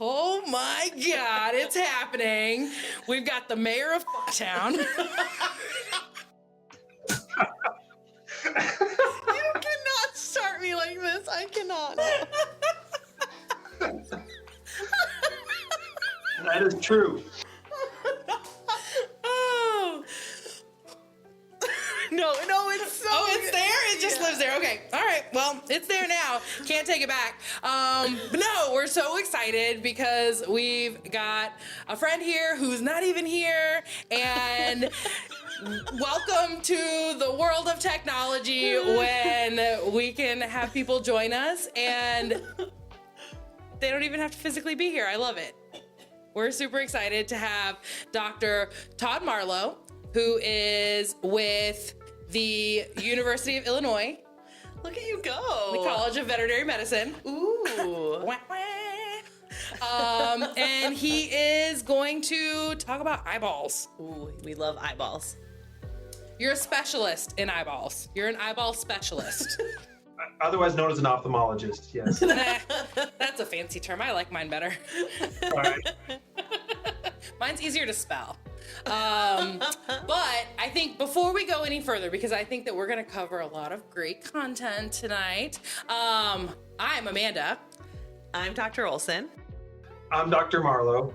Oh my God, it's happening. We've got the mayor of town. You cannot start me like this. I cannot. That is true. Oh. No, it's so Oh, it's good. there? It just lives there. Okay. All right. Well, it's there now. Can't take it back. But no, we're so excited because we've got a friend here who's not even here. And welcome to the world of technology when we can have people join us and they don't even have to physically be here. I love it. We're super excited to have Dr. Todd Marlo, who is with the University of Illinois, Look at you go. the College of Veterinary Medicine. Ooh. Wah, wah. And he is going to talk about eyeballs. Ooh, we love eyeballs. You're a specialist in eyeballs. You're an eyeball specialist. Otherwise known as an ophthalmologist, yes. That's a fancy term. I like mine better. All right. Mine's easier to spell. But I think before we go any further, because I think that we're going to cover a lot of great content tonight, I'm Amanda. I'm Dr. Olson. I'm Dr. Marlo.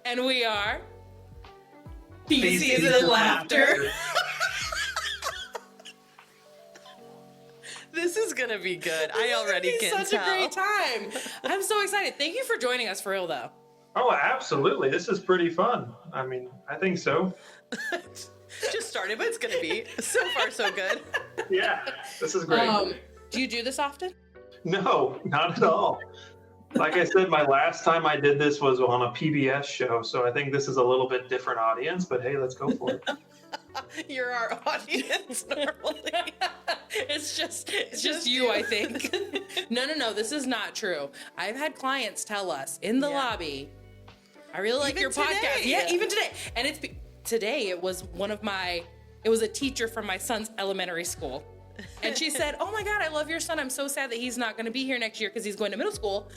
And we are Feces Laughter. This is gonna be good. I already It's can such tell. a great time. I'm so excited. Thank you for joining us for real, though. Oh, absolutely. This is pretty fun. I mean, I think so. Just started, but it's gonna be so far so good. Yeah, this is great. Do you do this often? No, not at all. Like I said, my last time I did this was on a PBS show, so I think this is a little bit different audience, but hey, let's go for it. You're our audience normally. It's just you, I think. No. This is not true. I've had clients tell us in the lobby, I really like Even your podcast. today. Yeah, even today. And today it was it was a teacher from my son's elementary school. And she said, "Oh my God, I love your son. I'm so sad that he's not going to be here next year because he's going to middle school.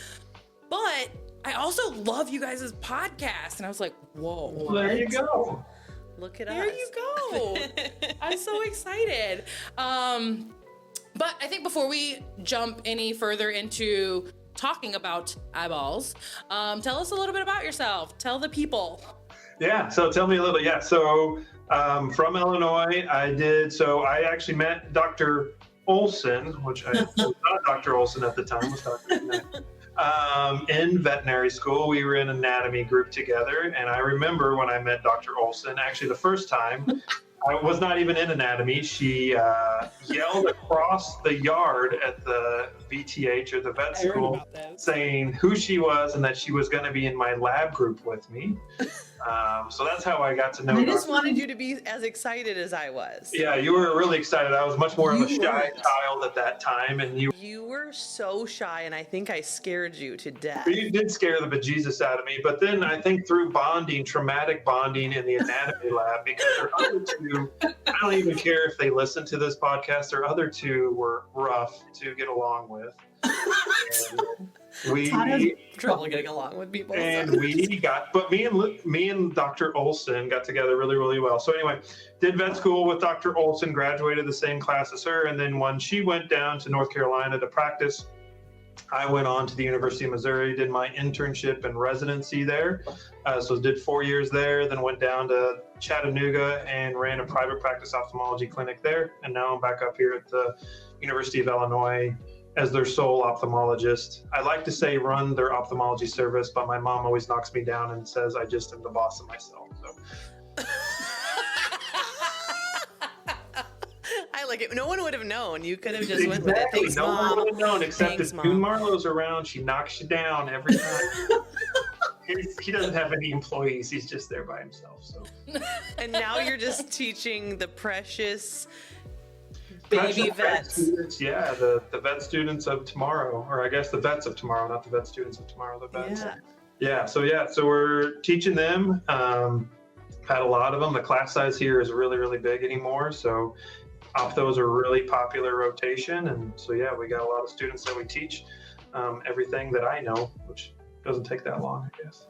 But I also love you guys' podcast." And I was like, whoa. Well, there you go. Look at There us. you go. I'm so excited. But I think before we jump any further into talking about eyeballs, tell us a little bit about yourself. Tell the people. Yeah, so tell me a little. Yeah, so from Illinois, I actually met Dr. Olson, which I was not Dr. Olson at the time, was Dr. Amanda, in veterinary school. We were in anatomy group together, and I remember when I met Dr. Olson, actually the first time, I was not even in anatomy. She yelled across the yard at the VTH or the vet school saying who she was and that she was going to be in my lab group with me. So that's how I got to know I Dr. just wanted you to be as excited as I was. Yeah, you were really excited. I was much more of a You shy weren't. child at that time, and you were so shy, and I think I scared you to death. you did scare the bejesus out of me. But then I think through bonding, traumatic bonding in the anatomy lab, because their other two, I don't even care if they listen to this podcast, their other two were rough to get along with. And Todd has trouble getting along with people. but me and Dr. Olson got together really, really well. So anyway, did vet school with Dr. Olson, graduated the same class as her. And then when she went down to North Carolina to practice, I went on to the University of Missouri, did my internship and residency there. So did 4 years there, then went down to Chattanooga and ran a private practice ophthalmology clinic there. And now I'm back up here at the University of Illinois as their sole ophthalmologist. I like to say run their ophthalmology service, but my mom always knocks me down and says I just am the boss of myself. So. I like it. No one would have known. You could have just went with it. Thanks, no Mom. one would have known, except Thanks, if Mom. June Marlowe's around, she knocks you down every time. He doesn't have any employees. He's just there by himself. So. And now you're just teaching the precious Precious baby vet vets. students, yeah, the vet students of tomorrow, or I guess the vets of tomorrow, not the vet students of tomorrow, the vets. So we're teaching them. Had a lot of them. The class size here is really, really big anymore. So opthos are really popular rotation. And so, yeah, we got a lot of students that we teach everything that I know, which Doesn't take that long, I guess.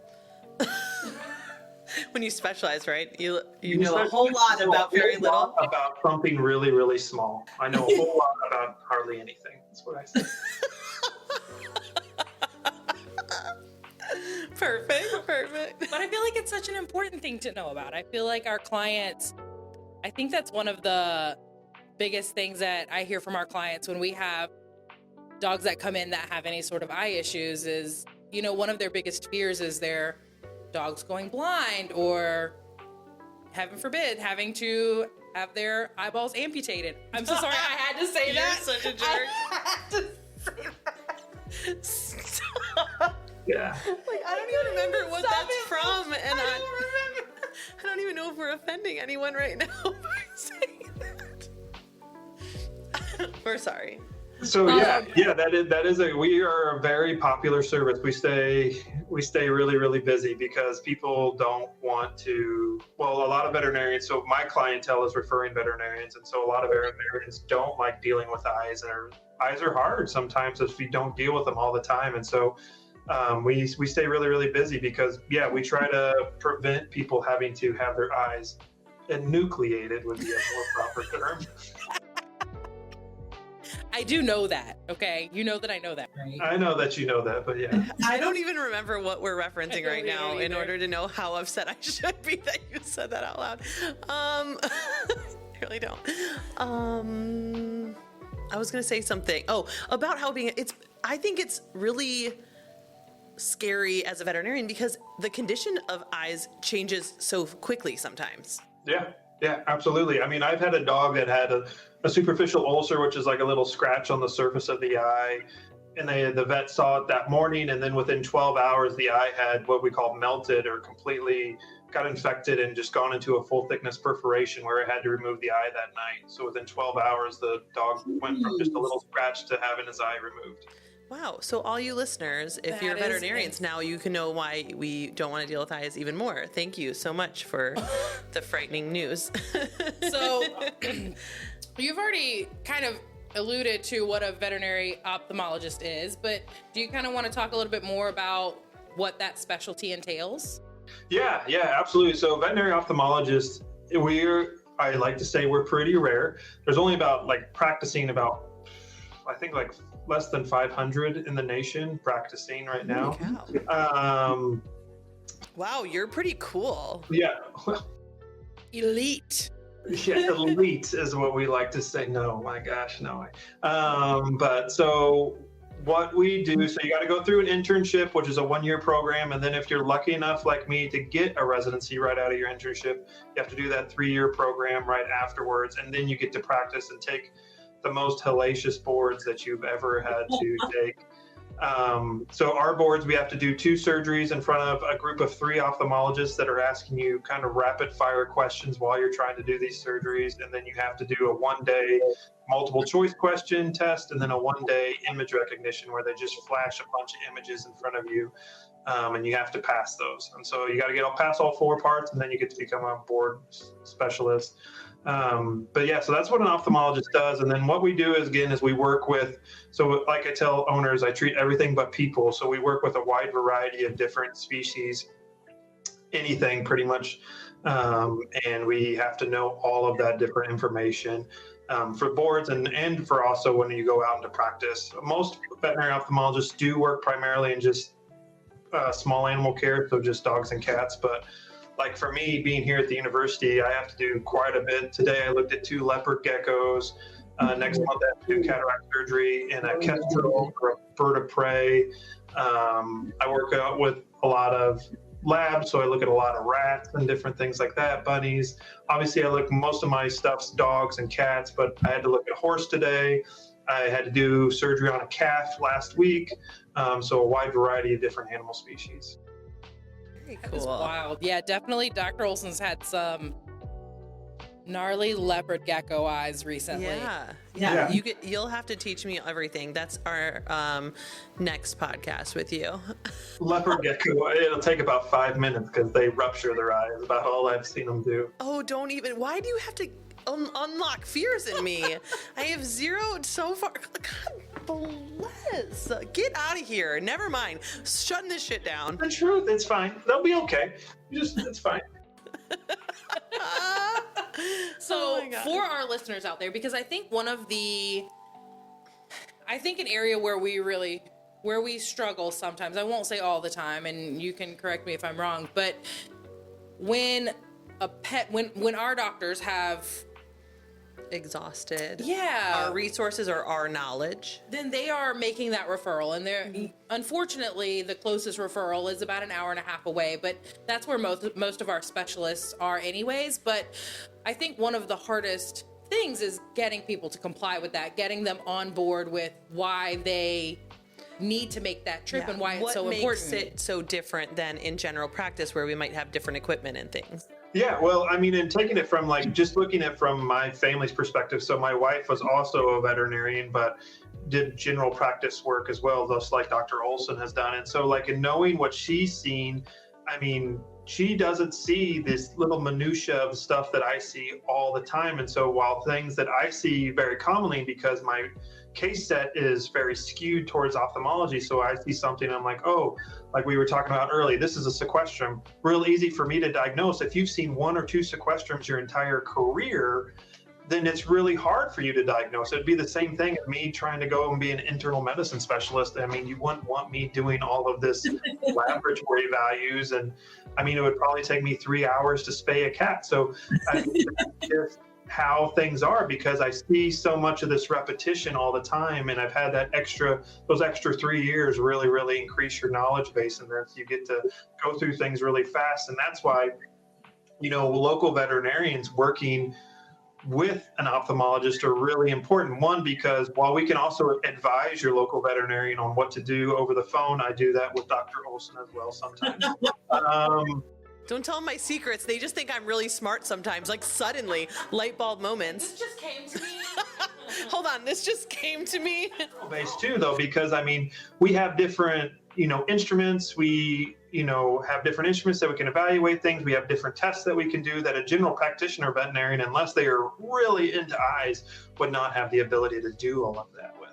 When you specialize, right? You You know a whole lot about very little. About something really, really small. I know a whole lot about hardly anything. That's what I say. Perfect. But I feel like it's such an important thing to know about. I feel like our clients, I think that's one of the biggest things that I hear from our clients when we have dogs that come in that have any sort of eye issues is, you know, one of their biggest fears is their dogs going blind or, heaven forbid, having to have their eyeballs amputated. I'm so sorry I had to say that. You're such a jerk. I had to say that. Stop. Yeah. Like, I don't even remember what Stop that's it. from, and I don't remember. I don't even know if we're offending anyone right now by saying that. We're sorry. So we are a very popular service. We stay really, really busy because people don't want to, well, a lot of veterinarians, so my clientele is referring veterinarians, and so a lot of veterinarians don't like dealing with eyes, and eyes are hard sometimes if you don't deal with them all the time. And so we stay really, really busy because, we try to prevent people having to have their eyes enucleated would be a more proper term. I do know that, okay? You know that I know that, right? I know that you know that, but yeah. I don't even remember what we're referencing right don't now in either. order to know how upset I should be that you said that out loud. I really don't. I was going to say something. Oh, about how I think it's really scary as a veterinarian because the condition of eyes changes so quickly sometimes. Yeah, absolutely. I mean, I've had a dog that had a superficial ulcer, which is like a little scratch on the surface of the eye. And the vet saw it that morning. And then within 12 hours, the eye had what we call melted or completely got infected and just gone into a full thickness perforation where it had to remove the eye that night. So within 12 hours, the dog went from just a little scratch to having his eye removed. Wow. So all you listeners, if you're veterinarians now, you can know why we don't want to deal with eyes even more. Thank you so much for the frightening news. So you've already kind of alluded to what a veterinary ophthalmologist is, but do you kind of want to talk a little bit more about what that specialty entails? Yeah, absolutely. So veterinary ophthalmologists, I like to say we're pretty rare. There's only about practicing about, I think less than 500 in the nation practicing right now. Wow, you're pretty cool. Yeah. Elite. Yeah, elite is what we like to say. No, my gosh, no. But so what we do, so you got to go through an internship, which is a 1-year program. And then if you're lucky enough, like me, to get a residency right out of your internship, you have to do that 3-year program right afterwards. And then you get to practice and take the most hellacious boards that you've ever had to take. So our boards, we have to do 2 surgeries in front of a group of 3 ophthalmologists that are asking you kind of rapid fire questions while you're trying to do these surgeries. And then you have to do a 1-day multiple choice question test and then a 1-day image recognition where they just flash a bunch of images in front of you. And you have to pass those. And so you got to pass all 4 parts and then you get to become a board specialist. But yeah, so that's what an ophthalmologist does. And then what we do is we work with, so like I tell owners, I treat everything but people. So we work with a wide variety of different species, anything pretty much. And we have to know all of that different information for boards and for also when you go out into practice. Most veterinary ophthalmologists do work primarily in just small animal care, so just dogs and cats. But like for me, being here at the university, I have to do quite a bit. Today, I looked at 2 leopard geckos. Next month, I have to do cataract surgery and a kestrel or a bird of prey. I work out with a lot of labs, so I look at a lot of rats and different things like that, bunnies. Obviously, most of my stuff's dogs and cats, but I had to look at a horse today. I had to do surgery on a calf last week. So a wide variety of different animal species. Very That was cool. wild. Yeah, definitely Dr. Olson's had some gnarly leopard gecko eyes recently. Yeah. You'll have to teach me everything. That's our next podcast with you. Leopard gecko, it'll take about 5 minutes because they rupture their eyes. About all I've seen them do. Oh, don't even. Why do you have to unlock fears in me? I have 0 so far. God. bless. Get out of here. Never mind. Shutting this shit down. The truth, it's fine. They'll be okay. It's fine. So my God. for our listeners out there, because I think an area where we struggle sometimes, I won't say all the time, and you can correct me if I'm wrong, but when our doctors have exhausted our resources or our knowledge, then they are making that referral, and unfortunately the closest referral is about an hour and a half away, but that's where most of our specialists are anyways. But I think one of the hardest things is getting people to comply with that, getting them on board with why they need to make that trip and why it's so important. What makes it so different than in general practice where we might have different equipment and things? Yeah, well, I mean, and taking it from just looking at it from my family's perspective. So my wife was also a veterinarian, but did general practice work as well, just like Dr. Olson has done. And so in knowing what she's seen, I mean, she doesn't see this little minutia of stuff that I see all the time. And so while things that I see very commonly, because my case set is very skewed towards ophthalmology, so I see something, I'm like, oh, like we were talking about earlier, this is a sequestrum. Real easy for me to diagnose. If you've seen one or two sequestrums your entire career, then it's really hard for you to diagnose. It'd be the same thing as me trying to go and be an internal medicine specialist. I mean, you wouldn't want me doing all of this laboratory values. And I mean, it would probably take me 3 hours to spay a cat. So I mean, that's just how things are, because I see so much of this repetition all the time. And I've had those extra 3 years really, really increase your knowledge base. And then you get to go through things really fast. And that's why, local veterinarians working with an ophthalmologist are really important. One, because while we can also advise your local veterinarian on what to do over the phone, I do that with Dr. Olson as well sometimes. Don't tell them my secrets. They just think I'm really smart sometimes, suddenly, light bulb moments. This just came to me. Hold on, this just came to me. Base too, though, because I mean, we have different, instruments. We, have different instruments that we can evaluate things. We have different tests that we can do that a general practitioner veterinarian, unless they are really into eyes, would not have the ability to do all of that with.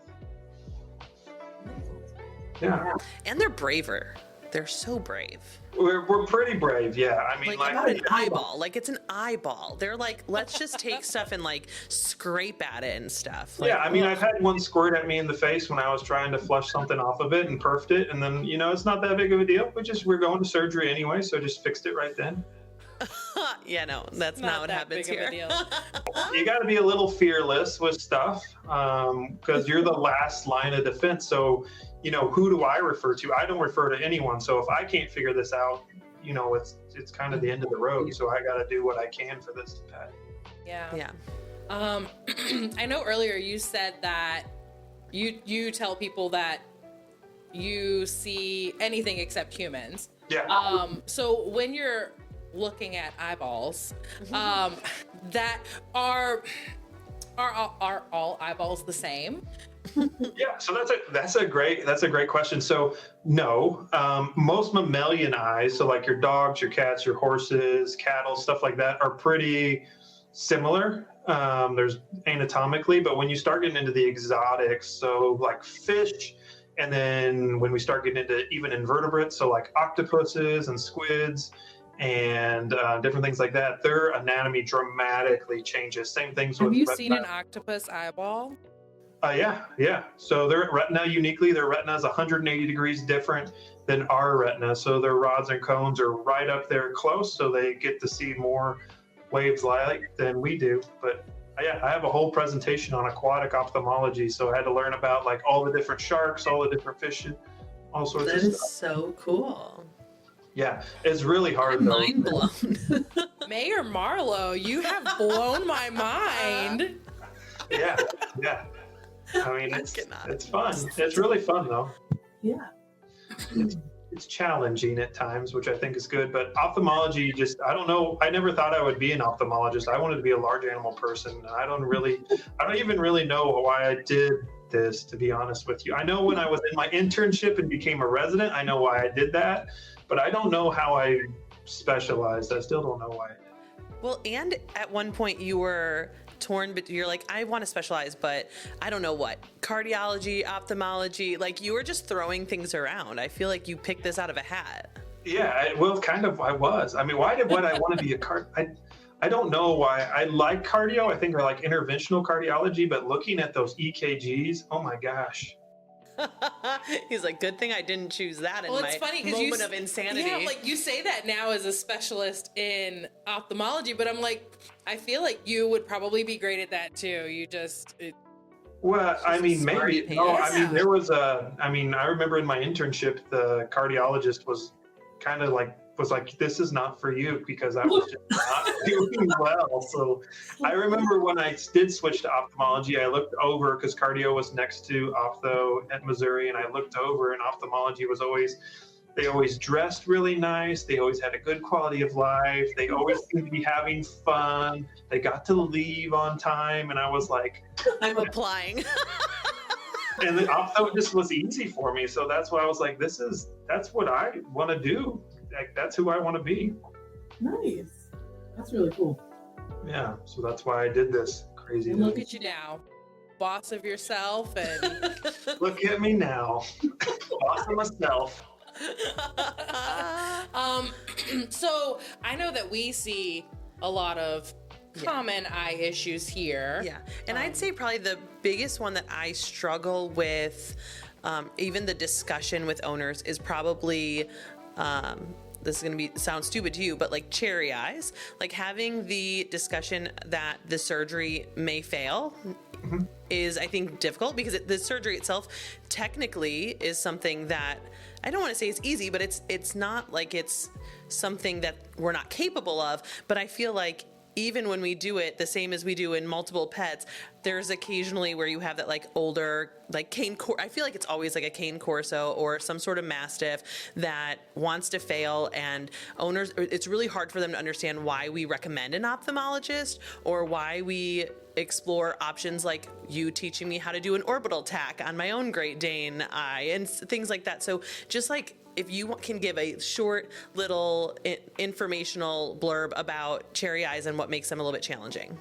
Yeah. And they're braver. They're so brave. We're pretty brave, yeah. I mean, about an eyeball. It's an eyeball. They're let's just take stuff and scrape at it and stuff. Yeah, I mean, I've had one squirt at me in the face when I was trying to flush something off of it and perfed it, and then it's not that big of a deal. We're going to surgery anyway, so just fixed it right then. Yeah, no, that's not what happens here. You got to be a little fearless with stuff, because you're the last line of defense. So, who do I refer to? I don't refer to anyone. So if I can't figure this out, it's kind of the end of the road. So I got to do what I can for this pet. Yeah. I know earlier you said that you tell people that you see anything except humans. Yeah. So when you're looking at eyeballs, that are all eyeballs the same? Yeah, so that's a great question. So no, most mammalian eyes, so like your dogs, your cats, your horses, cattle, stuff like that, are pretty similar. There's anatomically, but when you start getting into the exotics, so like fish, and then when we start getting into even invertebrates, so like octopuses and squids and different things like that, their anatomy dramatically changes. Same things with. Have you seen an octopus eyeball? Yeah. So their retina their retina is 180 degrees different than our retina. So their rods and cones are right up there close, so they get to see more waves light than we do. But yeah, I have a whole presentation on aquatic ophthalmology. So I had to learn about all the different sharks, all the different fish, all sorts of stuff. That is so cool. Yeah, it's really hard though. Mind blown. Mayor Marlo, you have blown my mind. Yeah. I mean, it's fun. It's really fun, though. Yeah. It's challenging at times, which I think is good. But ophthalmology, I don't know. I never thought I would be an ophthalmologist. I wanted to be a large animal person. And I don't even really know why I did this, to be honest with you. I know when I was in my internship and became a resident, I know why I did that. But I don't know how I specialized. I still don't know why. Well, and at one point you were torn, but you're like, I want to specialize, but I don't know what. Cardiology, ophthalmology, like you were just throwing things around. I feel like you picked this out of a hat. Yeah, well, kind of. I was. I mean, why did I want to be I don't know why. I like cardio. I think I like interventional cardiology, but looking at those EKGs, oh my gosh. He's like, good thing I didn't choose that in Well, my it's funny moment of insanity. Yeah, like you say that now as a specialist in ophthalmology, but I'm like, I feel like you would probably be great at that too. Well, I mean, maybe. smarty No, pants. I mean, I remember in my internship, the cardiologist was like, this is not for you, because I was just not doing well. So I remember when I did switch to ophthalmology, I looked over, because cardio was next to ophtho at Missouri, and I looked over, and ophthalmology was they always dressed really nice. They always had a good quality of life. They always seemed to be having fun. They got to leave on time. And I was like, I'm applying. and the ophtho just was easy for me. So that's why I was like, that's what I want to do. Like, that's who I want to be. Nice. That's really cool. Yeah. So that's why I did this crazy And look thing. at you now, boss of yourself, and Look at me now. Boss of myself. So I know that we see a lot of common eye issues here. Yeah. And I'd say probably the biggest one that I struggle with, even the discussion with owners, is probably, this is going to sound stupid to you, but like cherry eyes, like having the discussion that the surgery may fail is, I think, difficult, because the surgery itself technically is something that I don't want to say it's easy, but it's not like it's something that we're not capable of. But I feel like even when we do it, the same as we do in multiple pets, there's occasionally where you have that like older, like cane I feel like it's always like a cane corso or some sort of mastiff that wants to fail, and owners, it's really hard for them to understand why we recommend an ophthalmologist, or why we explore options like you teaching me how to do an orbital tack on my own Great Dane eye and things like that. So just like, if you can give a short little informational blurb about cherry eyes and what makes them a little bit challenging.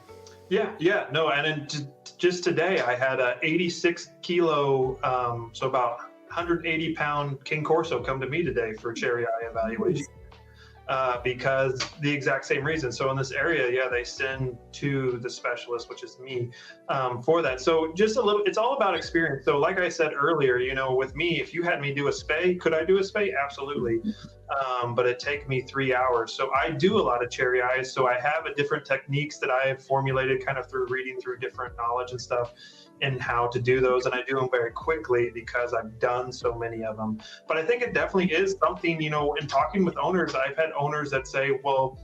Yeah, no, and then just today I had a 86 kilo, so about 180 pound King Corso come to me today for cherry eye evaluation, because the exact same reason. So in this area, they send to the specialist, which is me, for that. So just a little, it's all about experience. So like I said earlier, with me, if you had me do a spay, could I do a spay? Absolutely. But it'd take me 3 hours. So I do a lot of cherry eyes. So I have a different techniques that I have formulated kind of through reading through different knowledge and stuff, and how to do those. And I do them very quickly because I've done so many of them. But I think it definitely is something, in talking with owners, I've had owners that say, well,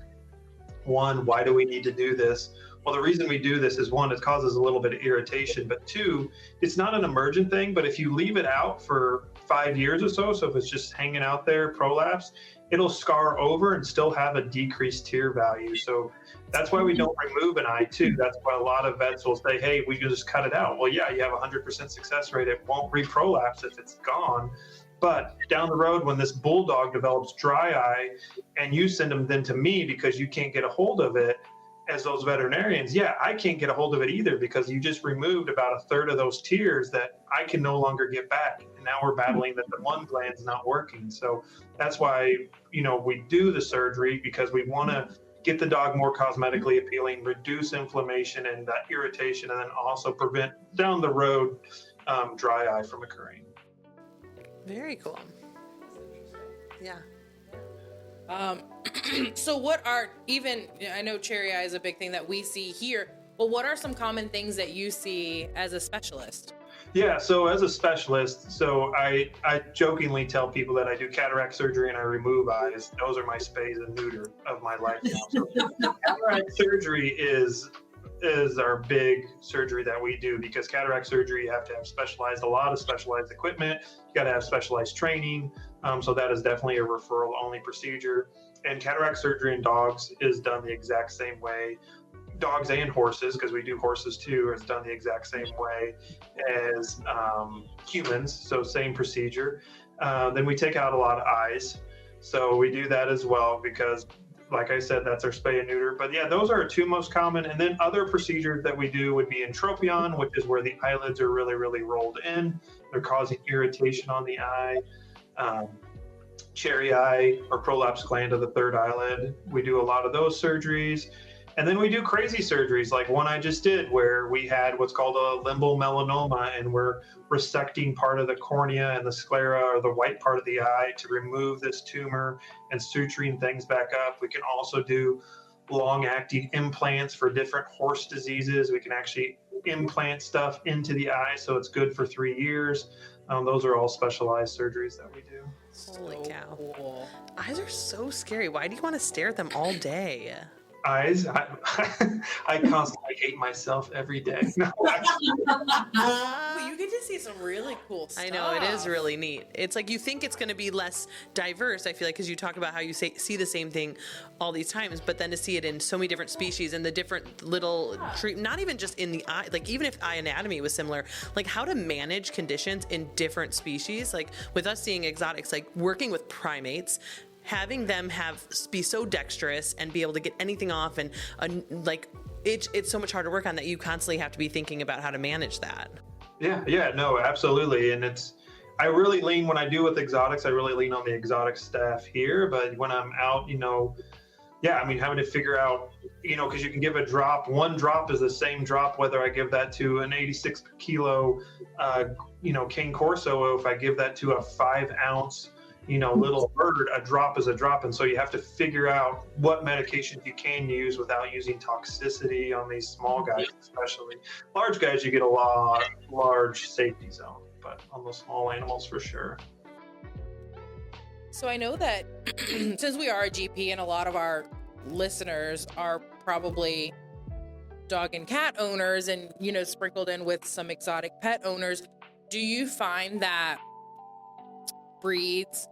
one, why do we need to do this? Well, the reason we do this is, one, it causes a little bit of irritation, but two, it's not an emergent thing. But if you leave it out for 5 years or so if it's just hanging out there, prolapse, it'll scar over and still have a decreased tear value. So that's why we don't remove an eye too. That's why a lot of vets will say, hey, we can just cut it out. Well, yeah, you have a 100% success rate. It won't reprolapse if it's gone. But down the road, when this bulldog develops dry eye and you send them then to me because you can't get a hold of it, as those veterinarians, I can't get a hold of it either, because you just removed about a third of those tears that I can no longer get back. And now we're battling that the one gland's not working. So that's why, we do the surgery, because we want to get the dog more cosmetically appealing, reduce inflammation and that irritation, and then also prevent down the road dry eye from occurring. Very cool. Yeah. So what are, I know cherry eye is a big thing that we see here, but what are some common things that you see as a specialist? Yeah, so as a specialist, so I jokingly tell people that I do cataract surgery and I remove eyes. Those are my spays and neuter of my life now. So cataract surgery is our big surgery that we do, because cataract surgery, you have to have a lot of specialized equipment. You got to have specialized training. So that is definitely a referral only procedure. And cataract surgery in dogs is done the exact same way. Dogs and horses, because we do horses too, is done the exact same way as humans. So same procedure. Then we take out a lot of eyes. So we do that as well, because like I said, that's our spay and neuter. But yeah, those are our two most common. And then other procedures that we do would be entropion, which is where the eyelids are really, really rolled in. They're causing irritation on the eye. Cherry eye or prolapse gland of the third eyelid. We do a lot of those surgeries. And then we do crazy surgeries like one I just did where we had what's called a limbal melanoma, and we're resecting part of the cornea and the sclera or the white part of the eye to remove this tumor and suturing things back up. We can also do long-acting implants for different horse diseases. We can actually implant stuff into the eye so it's good for 3 years. Those are all specialized surgeries that we do. Holy cow. Cool. Eyes are so scary. Why do you want to stare at them all day? Eyes, I constantly hate myself every day. No, But you get to see some really cool stuff. I know, it is really neat. It's like you think it's going to be less diverse, I feel like, because you talk about how you see the same thing all these times, but then to see it in so many different species and the different little not even just in the eye, like even if eye anatomy was similar, like how to manage conditions in different species, like with us seeing exotics, like working with primates, having them be so dexterous and be able to get anything off, and like it's so much harder work on that you constantly have to be thinking about how to manage that. Yeah, no, absolutely. And I really lean, when I do with exotics, I really lean on the exotic staff here. But when I'm out, having to figure out, because you can give a drop. One drop is the same drop, whether I give that to an 86 kilo, cane corso, or if I give that to a 5 ounce, little bird, a drop is a drop. And so you have to figure out what medications you can use without using toxicity on these small guys, especially. Large guys, you get a large safety zone, but on the small animals for sure. So I know that since we are a GP and a lot of our listeners are probably dog and cat owners and, sprinkled in with some exotic pet owners, do you find that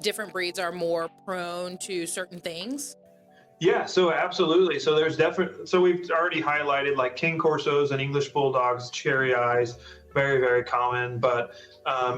different breeds are more prone to certain things? Yeah, so absolutely. So we've already highlighted like King Corsos and English Bulldogs, cherry eyes, very, very common. But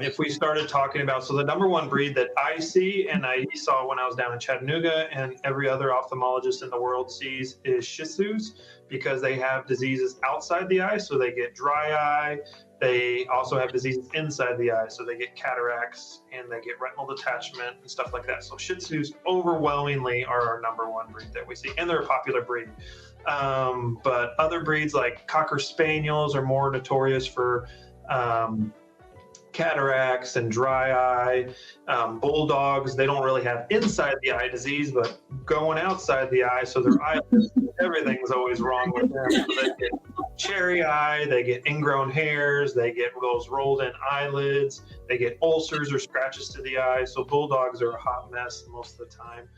if we started talking about, so the number one breed that I see and I saw when I was down in Chattanooga and every other ophthalmologist in the world sees is Shih Tzus, because they have diseases outside the eye. So they get dry eye. They also have diseases inside the eye, so they get cataracts and they get retinal detachment and stuff like that. So Shih Tzus overwhelmingly are our number one breed that we see, and they're a popular breed. But other breeds like Cocker Spaniels are more notorious for cataracts and dry eye. Bulldogs, they don't really have inside the eye disease, but going outside the eye, so their eyelids, everything's always wrong with them. So they get cherry eye, they get ingrown hairs, they get those rolled in eyelids, they get ulcers or scratches to the eye. So bulldogs are a hot mess most of the time.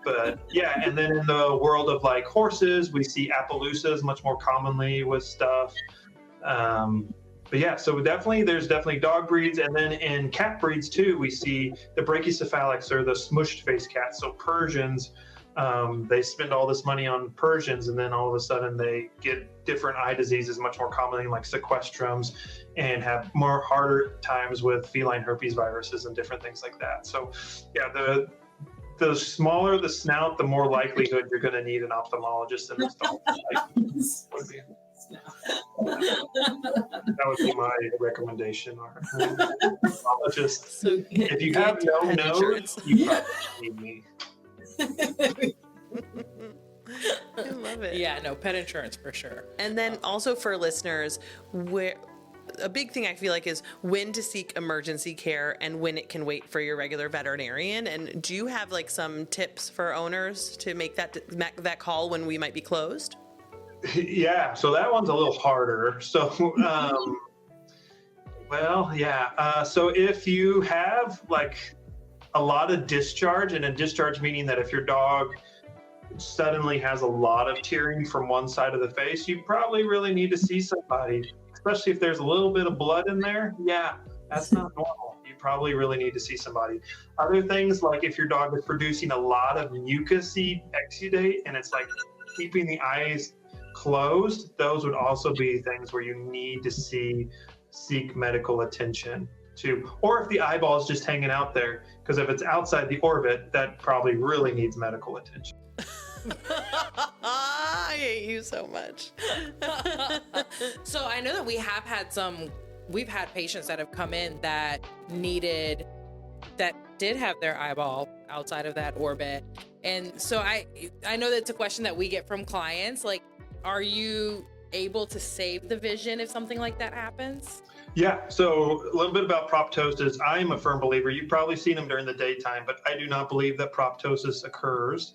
But yeah, and then in the world of like horses, we see Appaloosas much more commonly with stuff. But yeah, so there's definitely dog breeds, and then in cat breeds too, we see the brachycephalics or the smushed face cats. So Persians, they spend all this money on Persians, and then all of a sudden they get different eye diseases much more commonly, like sequestrums, and have harder times with feline herpes viruses and different things like that. So yeah, the smaller the snout, the more likelihood you're going to need an ophthalmologist in this dog. That would be my recommendation. Ophthalmologist. So if you have no nose, you probably need me. I love it. Yeah, no, pet insurance for sure. And then also for listeners, a big thing I feel like is when to seek emergency care and when it can wait for your regular veterinarian. And do you have like some tips for owners to make that call when we might be closed? Yeah, so that one's a little harder. So, so if you have like a lot of discharge, and a discharge meaning that if your dog suddenly has a lot of tearing from one side of the face, you probably really need to see somebody, especially if there's a little bit of blood in there. Yeah, that's not normal. You probably really need to see somebody. Other things, like if your dog is producing a lot of mucousy exudate and it's like keeping the eyes closed, those would also be things where you need to seek medical attention too. Or if the eyeball is just hanging out there, because if it's outside the orbit, that probably really needs medical attention. I hate you so much. So I know that we've had patients that have come in that did have their eyeball outside of that orbit. And so I know that's a question that we get from clients, like, are you able to save the vision if something like that happens? Yeah, so a little bit about proptosis. I am a firm believer. You've probably seen them during the daytime, but I do not believe that proptosis occurs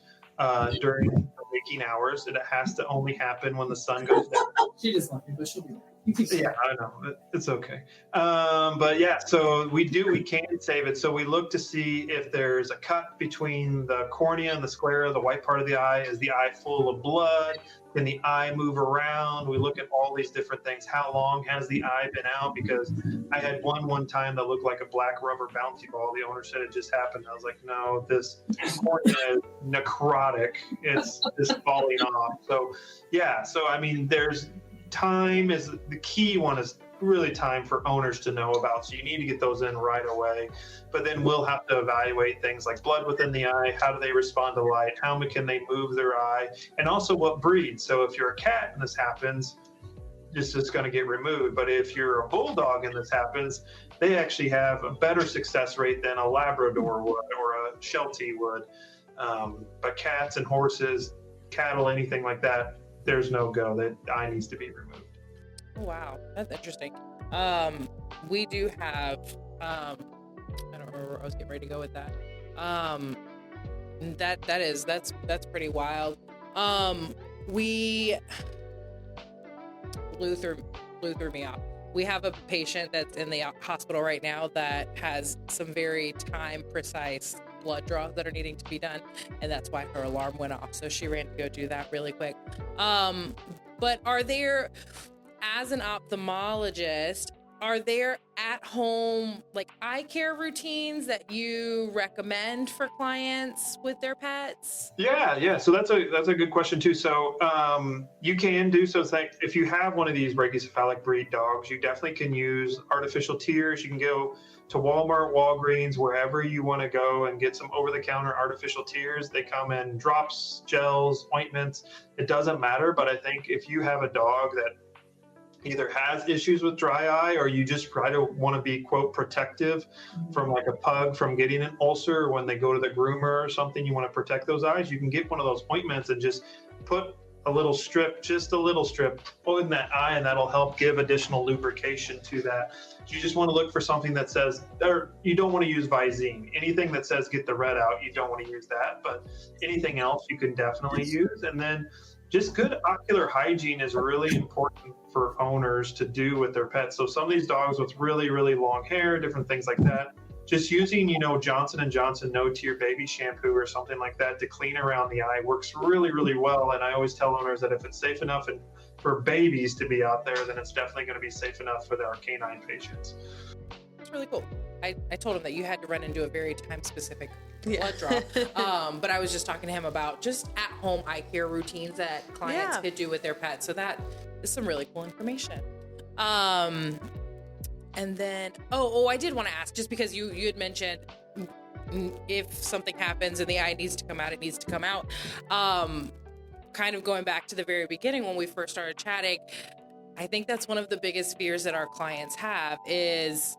during the waking hours. It has to only happen when the sun goes down. She just left me, but she'll be back. Yeah, I know. It's okay. But yeah, so we can save it. So we look to see if there's a cut between the cornea and the sclera, the white part of the eye. Is the eye full of blood? Can the eye move around? We look at all these different things. How long has the eye been out? Because I had one time that looked like a black rubber bouncy ball. The owner said it just happened. I was like, no, this cornea is necrotic. It's just falling off. So yeah, so I mean, time is the key one, is really time for owners to know about. So you need to get those in right away. But then we'll have to evaluate things like blood within the eye. How do they respond to light? How can they move their eye? And also what breed. So if you're a cat and this happens, it's just going to get removed. But if you're a bulldog and this happens, they actually have a better success rate than a Labrador would or a Sheltie would. But cats and horses, cattle, anything like that, there's no go. That eye needs to be removed. Wow, that's interesting. We do have, I don't remember where I was getting ready to go with that. That's pretty wild. We blew through me off. We have a patient that's in the hospital right now that has some very time precise blood draws that are needing to be done, and that's why her alarm went off. So she ran to go do that really quick. But are there, as an ophthalmologist, are there at-home like eye care routines that you recommend for clients with their pets? Yeah. So that's a good question too. So you can do so. If you have one of these brachycephalic breed dogs, you definitely can use artificial tears. You can go to Walmart, Walgreens, wherever you want to go and get some over-the-counter artificial tears. They come in drops, gels, ointments. It doesn't matter. But I think if you have a dog that either has issues with dry eye, or you just try to want to be, quote, protective from like a pug from getting an ulcer when they go to the groomer or something, you want to protect those eyes, you can get one of those ointments and just put a little strip in that eye, and that'll help give additional lubrication to that. You just want to look for something that says, or you don't want to use Visine. Anything that says get the red out, you don't want to use that, but anything else you can definitely use. And then just good ocular hygiene is really important for owners to do with their pets. So some of these dogs with really, really long hair, different things like that, just using, Johnson & Johnson No Tear baby shampoo or something like that to clean around the eye works really, really well. And I always tell owners that if it's safe enough for babies to be out there, then it's definitely going to be safe enough for our canine patients. That's really cool. I told him that you had to run and do a very time-specific blood draw. But I was just talking to him about just at-home eye care routines that clients could do with their pets. So that is some really cool information. And then, I did want to ask, just because you had mentioned if something happens and the eye needs to come out, it needs to come out. Kind of going back to the very beginning when we first started chatting, I think that's one of the biggest fears that our clients have is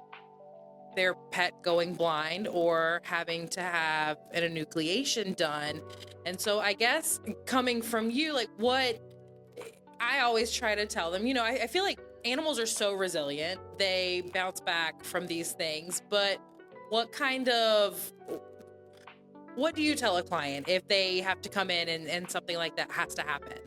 their pet going blind or having to have an enucleation done. And so I guess coming from you, like what I always try to tell them, I feel like animals are so resilient. They bounce back from these things, but what do you tell a client if they have to come in and something like that has to happen?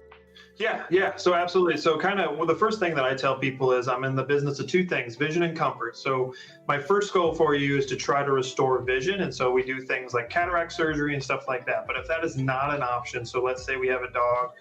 Yeah. So absolutely. So the first thing that I tell people is I'm in the business of two things, vision and comfort. So my first goal for you is to try to restore vision. And so we do things like cataract surgery and stuff like that. But if that is not an option, so let's say we have a dog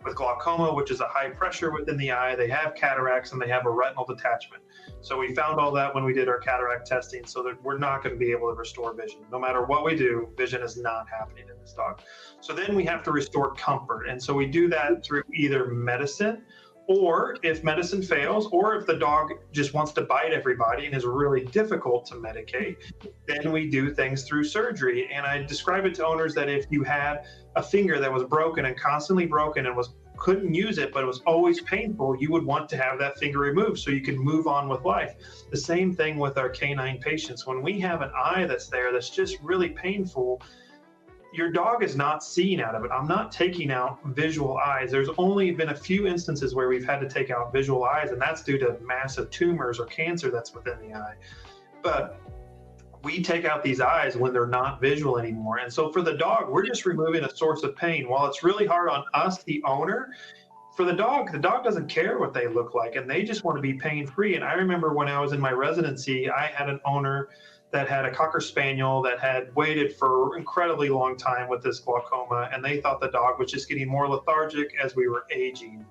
with glaucoma, which is a high pressure within the eye, they have cataracts and they have a retinal detachment. So we found all that when we did our cataract testing, so that we're not going to be able to restore vision. No matter what we do, vision is not happening in this dog. So then we have to restore comfort. And so we do that through either medicine Or if medicine fails, or if the dog just wants to bite everybody and is really difficult to medicate, then we do things through surgery. And I describe it to owners that if you had a finger that was broken and constantly broken and couldn't use it, but it was always painful, you would want to have that finger removed so you can move on with life. The same thing with our canine patients. When we have an eye that's there that's just really painful, your dog is not seeing out of it. I'm not taking out visual eyes. There's only been a few instances where we've had to take out visual eyes, and that's due to massive tumors or cancer that's within the eye. But we take out these eyes when they're not visual anymore. And so for the dog, we're just removing a source of pain. While it's really hard on us, the owner, for the dog doesn't care what they look like, and they just want to be pain-free. And I remember when I was in my residency, I had an owner that had a Cocker Spaniel that had waited for an incredibly long time with this glaucoma, and they thought the dog was just getting more lethargic as we were aging.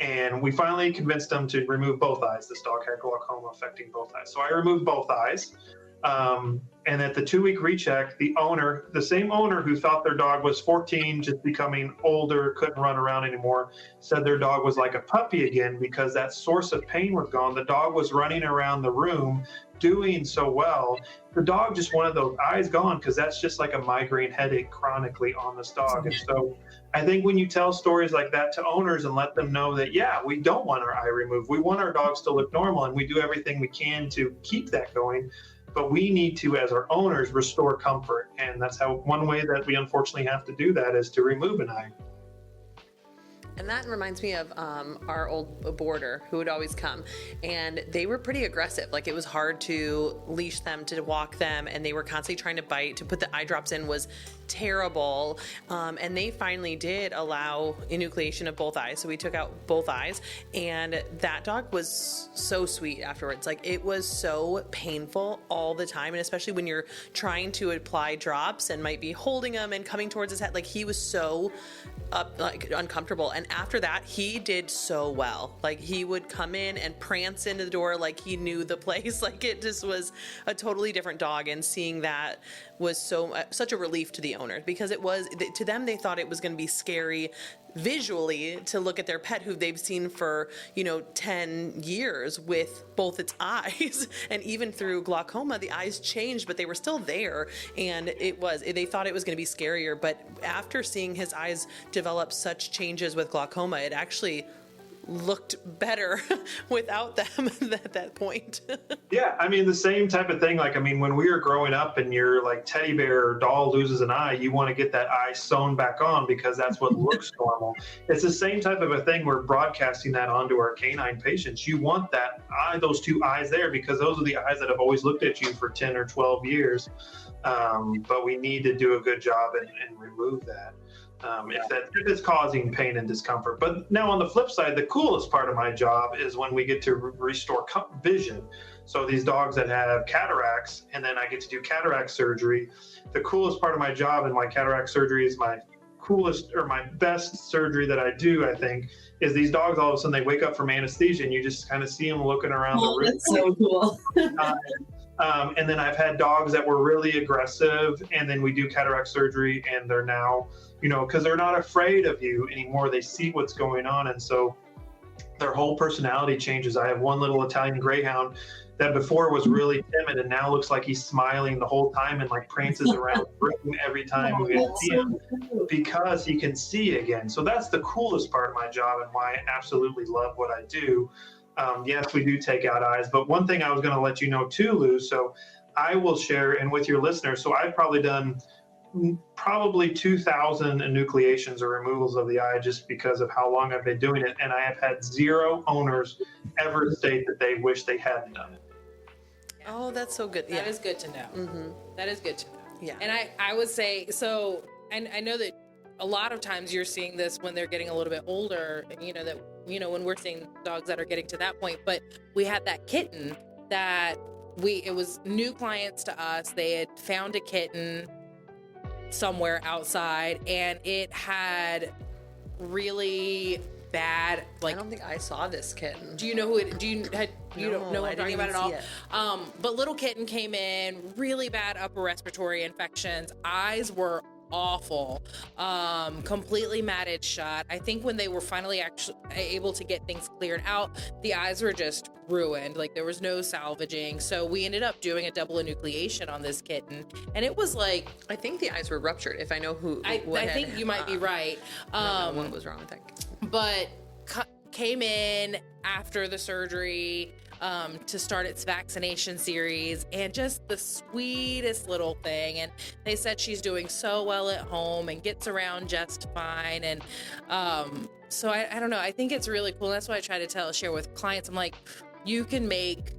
And we finally convinced them to remove both eyes. This dog had glaucoma affecting both eyes. So I removed both eyes. And at the 2-week recheck, the same owner who thought their dog was 14, just becoming older, couldn't run around anymore, said their dog was like a puppy again because that source of pain was gone. The dog was running around the room doing so well. The dog just wanted those eyes gone because that's just like a migraine headache chronically on this dog. And so I think when you tell stories like that to owners and let them know that, yeah, we don't want our eye removed. We want our dogs to look normal, and we do everything we can to keep that going. But we need to, as our owners, restore comfort. And that's one way that we unfortunately have to do that is to remove an eye. And that reminds me of our old boarder who would always come, and they were pretty aggressive. Like, it was hard to leash them, to walk them, and they were constantly trying to bite. To put the eye drops in was terrible. And they finally did allow enucleation of both eyes. So we took out both eyes, and that dog was so sweet afterwards. Like, it was so painful all the time. And especially when you're trying to apply drops and might be holding him and coming towards his head, like, he was so uncomfortable. And after that, he did so well. Like, he would come in and prance into the door like he knew the place. Like, it just was a totally different dog. And seeing that was such a relief to the owner, because it was, to them, they thought it was going to be scary visually to look at their pet who they've seen for 10 years with both its eyes. And even through glaucoma, the eyes changed, but they were still there. And they thought it was going to be scarier. But after seeing his eyes develop such changes with glaucoma, it actually looked better without them at that point. Yeah, I mean, the same type of thing. Like, I mean, when we were growing up and your like teddy bear or doll loses an eye, you want to get that eye sewn back on because that's what looks normal. It's the same type of a thing. We're broadcasting that onto our canine patients. You want that eye, those two eyes there, because those are the eyes that have always looked at you for 10 or 12 years. But we need to do a good job and remove that. If it's causing pain and discomfort. But now on the flip side, the coolest part of my job is when we get to restore vision. So these dogs that have cataracts, and then I get to do cataract surgery. The coolest part of my job and my cataract surgery is my coolest or my best surgery that I do, I think, is these dogs, all of a sudden they wake up from anesthesia and you just kind of see them looking around the room. That's so cool. And then I've had dogs that were really aggressive, and then we do cataract surgery, and they're now, because they're not afraid of you anymore. They see what's going on, and so their whole personality changes. I have one little Italian Greyhound that before was really timid, and now looks like he's smiling the whole time and like prances around the room every time we see him because he can see again. So that's the coolest part of my job and why I absolutely love what I do. Yes, we do take out eyes, but one thing I was going to let you know too, Lou, so I will share, and with your listeners, so I've probably done 2,000 enucleations or removals of the eye just because of how long I've been doing it, and I have had 0 owners ever state that they wish they hadn't done it. Oh, that's so good. That is good to know. Mm-hmm. That is good to know. Yeah. And I would say, so, and I know that a lot of times you're seeing this when they're getting a little bit older, when we're seeing dogs that are getting to that point. But we had that kitten that it was new clients to us. They had found a kitten somewhere outside, and it had really bad, like, I don't think I saw this kitten. do you know who it, do you had, you No, don't know what I I'm talking didn't about at all? even see But little kitten came in, really bad upper respiratory infections. Eyes were awful, completely matted shut. I think when they were finally actually able to get things cleared out, the eyes were just ruined. Like there was no salvaging. So we ended up doing a double enucleation on this kitten, and it was like, I think the eyes were ruptured. If I know who, I think you might be right. I don't know what was wrong with that. But came in after the surgery to start its vaccination series, and just the sweetest little thing. And they said she's doing so well at home and gets around just fine. And so I don't know. I think it's really cool. That's why I try to share with clients. I'm like, you can make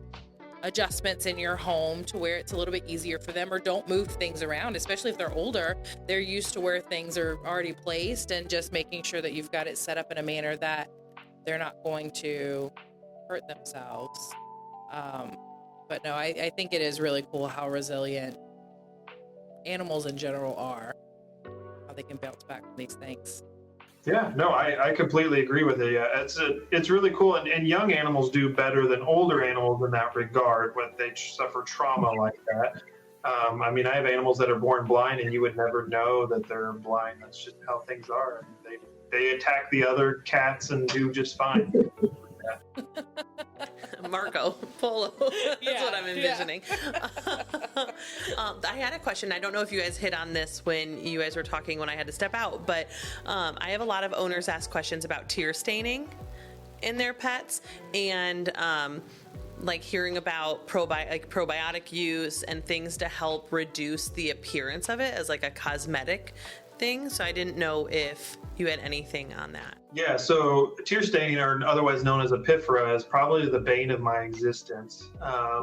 adjustments in your home to where it's a little bit easier for them, or don't move things around, especially if they're older. They're used to where things are already placed, and just making sure that you've got it set up in a manner that they're not going to hurt themselves. But no, I think it is really cool how resilient animals in general are, how they can bounce back from these things. Yeah, no, I completely agree with it. Yeah, it's really cool, and young animals do better than older animals in that regard when they suffer trauma like that. I mean, I have animals that are born blind, and you would never know that they're blind. That's just how things are. They attack the other cats and do just fine. Marco Polo. That's what I'm envisioning. I had a question. I don't know if you guys hit on this when you guys were talking when I had to step out, but I have a lot of owners ask questions about tear staining in their pets, and like hearing about probiotic use and things to help reduce the appearance of it as like a cosmetic thing. So I didn't know if you had anything on that. Yeah, so tear staining, or otherwise known as epiphora, is probably the bane of my existence,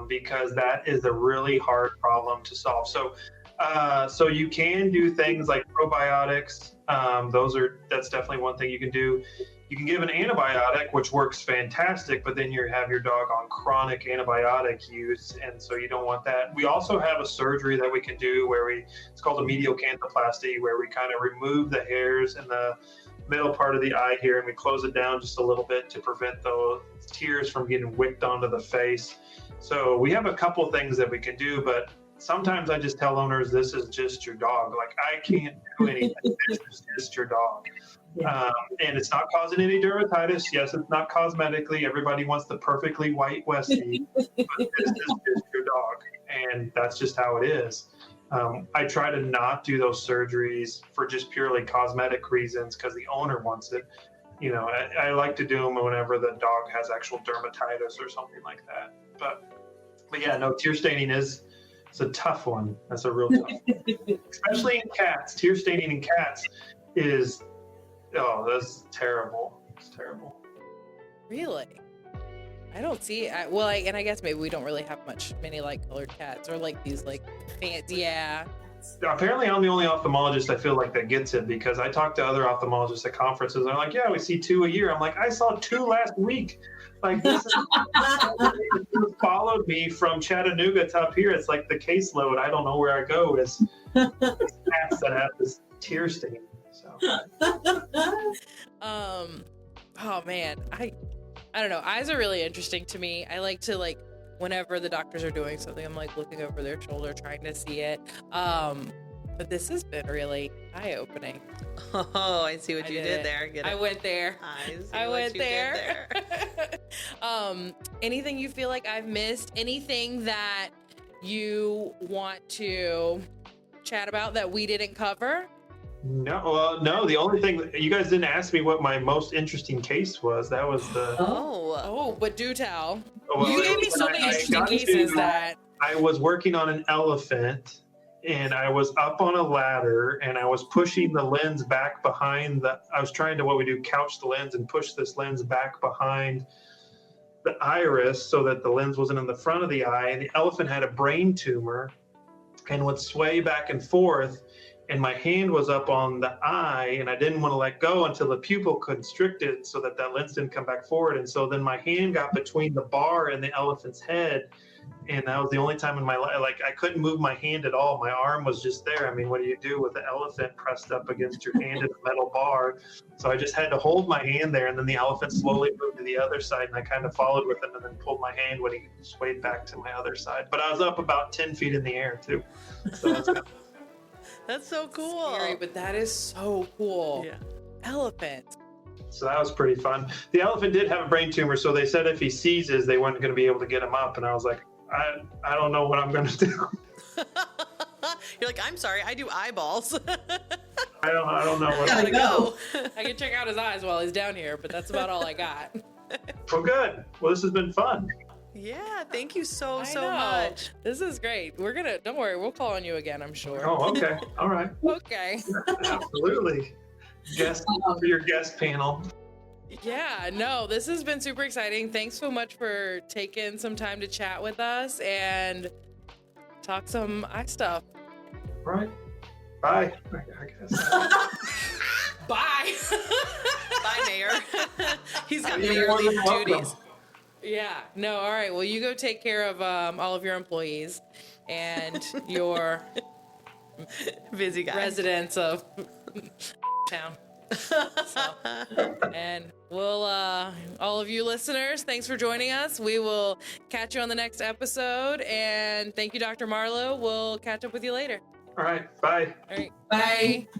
because that is a really hard problem to solve. So you can do things like probiotics. That's definitely one thing you can do. You can give an antibiotic, which works fantastic, but then you have your dog on chronic antibiotic use, and so you don't want that. We also have a surgery that we can do where it's called a medial canthoplasty, where we kind of remove the hairs in the middle part of the eye here, and we close it down just a little bit to prevent those tears from getting wicked onto the face. So we have a couple things that we can do, but sometimes I just tell owners, this is just your dog. Like, I can't do anything. This is just your dog. And it's not causing any dermatitis. Yes, it's not cosmetically. Everybody wants the perfectly white Westie, but this is just your dog, and that's just how it is. I try to not do those surgeries for just purely cosmetic reasons because the owner wants it. You know, I like to do them whenever the dog has actual dermatitis or something like that. But yeah, no, tear staining it's a tough one. That's a real tough one. Especially in cats. Tear staining in cats is, that's terrible. It's terrible. Really? I don't see it. And I guess maybe we don't really have many light colored cats, or like these like fancy. Yeah. Apparently, I'm the only ophthalmologist I feel like that gets it, because I talk to other ophthalmologists at conferences, and they're like, yeah, we see 2 a year. I'm like, I saw 2 last week. Like, this is followed me from Chattanooga to up here. It's like the caseload. I don't know where I go. It's cats that have this tear stain. So. Oh man, I don't know. Eyes are really interesting to me. I like to whenever the doctors are doing something, I'm like looking over their shoulder, trying to see it. But this has been really eye-opening. Oh, I see what you did there. Get it? I went there. I went there. Anything you feel like I've missed? Anything that you want to chat about that we didn't cover? No. The only thing, you guys didn't ask me what my most interesting case was. That was the. But do tell. Well, you gave me so many interesting cases that I was working on an elephant, and I was up on a ladder, and I was pushing the lens back behind I was trying to, couch the lens and push this lens back behind the iris so that the lens wasn't in the front of the eye. And the elephant had a brain tumor and would sway back and forth. And my hand was up on the eye, and I didn't want to let go until the pupil constricted so that lens didn't come back forward. And so then my hand got between the bar and the elephant's head. And that was the only time in my life, I couldn't move my hand at all. My arm was just there. I mean, what do you do with the elephant pressed up against your hand at the metal bar? So I just had to hold my hand there, and then the elephant slowly moved to the other side, and I kind of followed with him and then pulled my hand when he swayed back to my other side. But I was up about 10 feet in the air, too. So that's That's so cool. Scary, but that is so cool. Yeah. Elephant. So that was pretty fun. The elephant did have a brain tumor, so they said if he seizes, they weren't going to be able to get him up. And I was like, I don't know what I'm going to do. You're like, I'm sorry, I do eyeballs. I don't know what. Gotta go. I can check out his eyes while he's down here, but that's about all I got. Well, good. Well, this has been fun. Yeah, thank you so I so know. much. This is great. Don't worry, we'll call on you again, I'm sure. Oh, okay. All right. Okay. Absolutely. Guest for your guest panel. Yeah, no, this has been super exciting. Thanks so much for taking some time to chat with us and talk some eye stuff. All right. Bye. I guess. Bye. Bye, Mayor. He's got You're mayor more than leave welcome. duties. Yeah, no, all right. Well, you go take care of all of your employees and your Busy guy. residents of town. So, and we'll, all of you listeners, thanks for joining us. We will catch you on the next episode. And thank you, Dr. Marlo. We'll catch up with you later. All right. Bye. All right. Bye. Bye.